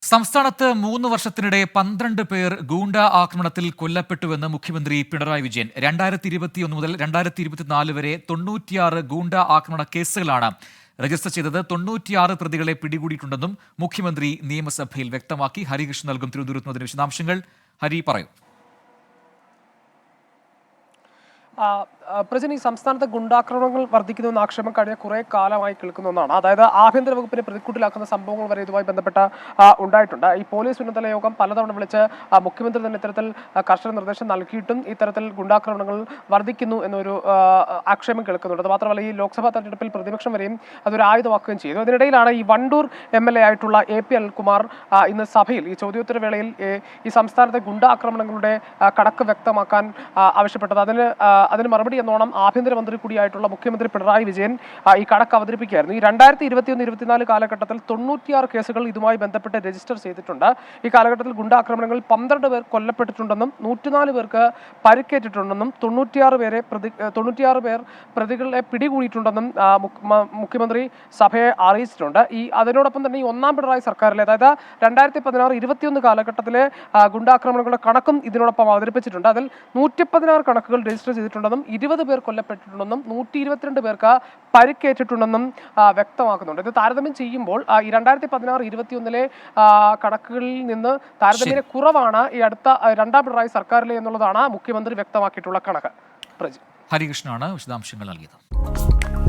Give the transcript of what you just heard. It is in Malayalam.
സംസ്ഥാനത്ത് 3 വർഷത്തിനിടെ 12 പേർ ഗൂണ്ട ആക്രമണത്തിൽ കൊല്ലപ്പെട്ടുവെന്ന് മുഖ്യമന്ത്രി പിണറായി വിജയൻ. 2021 മുതൽ 2024 വരെ 96 ഗൂണ്ട ആക്രമണ കേസുകളാണ് രജിസ്റ്റർ ചെയ്തത്. 96 പ്രതികളെ പിടികൂടിയിട്ടുണ്ടെന്നും മുഖ്യമന്ത്രി നിയമസഭയിൽ വ്യക്തമാക്കി. ഹരികൃഷ്ണൻ നൽകും തിരുവനന്തപുരത്ത് നിന്ന് വിശദാംശങ്ങൾ. ഹരി പറയൂ. പ്രജൻ, ഈ സംസ്ഥാനത്തെ ഗുണ്ടാക്രമണങ്ങൾ വർദ്ധിക്കുന്നുവെന്ന ആക്ഷേപം കഴിഞ്ഞ കുറേ കാലമായി കേൾക്കുന്ന ഒന്നാണ്. അതായത് ആഭ്യന്തര വകുപ്പിനെ പ്രതിക്കൂട്ടിലാക്കുന്ന സംഭവങ്ങൾ വരെ ഇതുമായി ബന്ധപ്പെട്ട ഉണ്ടായിട്ടുണ്ട്. ഈ പോലീസ് ഉന്നതതല യോഗം പലതവണ വിളിച്ച് മുഖ്യമന്ത്രി തന്നെ ഇത്തരത്തിൽ കർശന നിർദ്ദേശം നൽകിയിട്ടും ഇത്തരത്തിൽ ഗുണ്ടാക്രമണങ്ങൾ വർദ്ധിക്കുന്നു എന്നൊരു ആക്ഷേപം കേൾക്കുന്നുണ്ട്. അത് മാത്രമല്ല, ഈ ലോക്സഭാ തെരഞ്ഞെടുപ്പിൽ പ്രതിപക്ഷം വരെയും അതൊരു ആയുധമാക്കുകയും ചെയ്തു. അതിനിടയിലാണ് ഈ വണ്ടൂർ MLA ആയിട്ടുള്ള AP അനിൽകുമാർ ഇന്ന് സഭയിൽ ഈ ചോദ്യോത്തരവേളയിൽ ഈ സംസ്ഥാനത്തെ ഗുണ്ടാക്രമണങ്ങളുടെ കണക്ക് വ്യക്തമാക്കാൻ ആവശ്യപ്പെട്ടത്. അതിന് മറുപടി എന്നോണം ആഭ്യന്തരമന്ത്രി കൂടിയായിട്ടുള്ള മുഖ്യമന്ത്രി പിണറായി വിജയൻ ഈ കണക്ക് അവതരിപ്പിക്കുകയായിരുന്നു. ഈ 2021-24 കാലഘട്ടത്തിൽ 96 കേസുകൾ ഇതുമായി ബന്ധപ്പെട്ട് രജിസ്റ്റർ ചെയ്തിട്ടുണ്ട്. ഈ കാലഘട്ടത്തിൽ ഗുണ്ടാക്രമണങ്ങളിൽ 12 പേർ കൊല്ലപ്പെട്ടിട്ടുണ്ടെന്നും 104 പേർക്ക് പരിക്കേറ്റിട്ടുണ്ടെന്നും 96 പേർ പ്രതികളെ പിടികൂടിയിട്ടുണ്ടെന്നും മുഖ്യമന്ത്രി സഭയെ അറിയിച്ചിട്ടുണ്ട്. അതിനോടൊപ്പം തന്നെ ഈ ഒന്നാം പിണറായി സർക്കാരിലെ, അതായത് 2016-21 കാലഘട്ടത്തിലെ ഗുണ്ടാക്രമണങ്ങളുടെ കണക്കും ഇതിനോടൊപ്പം അവതരിപ്പിച്ചിട്ടുണ്ട്. അതിൽ 116 കണക്കുകൾ രജിസ്റ്റർ ചെയ്തിട്ടുണ്ടെന്നും 20 പേർ കൊല്ലപ്പെട്ടിട്ടുണ്ടെന്നും 122 പേർക്ക് പരിക്കേറ്റിട്ടുണ്ടെന്നും വ്യക്തമാക്കുന്നുണ്ട്. ഇത് താരതമ്യം ചെയ്യുമ്പോൾ ഈ 2016-21 കണക്കുകളിൽ നിന്ന് താരതമ്യേന കുറവാണ് ഈ അടുത്ത രണ്ടാം പിണറായി സർക്കാരിലെ എന്നുള്ളതാണ് മുഖ്യമന്ത്രി വ്യക്തമാക്കിയിട്ടുള്ള കണക്ക്. ഹരികൃഷ്ണനാണ് വിശദാംശങ്ങൾ നൽകിയത്.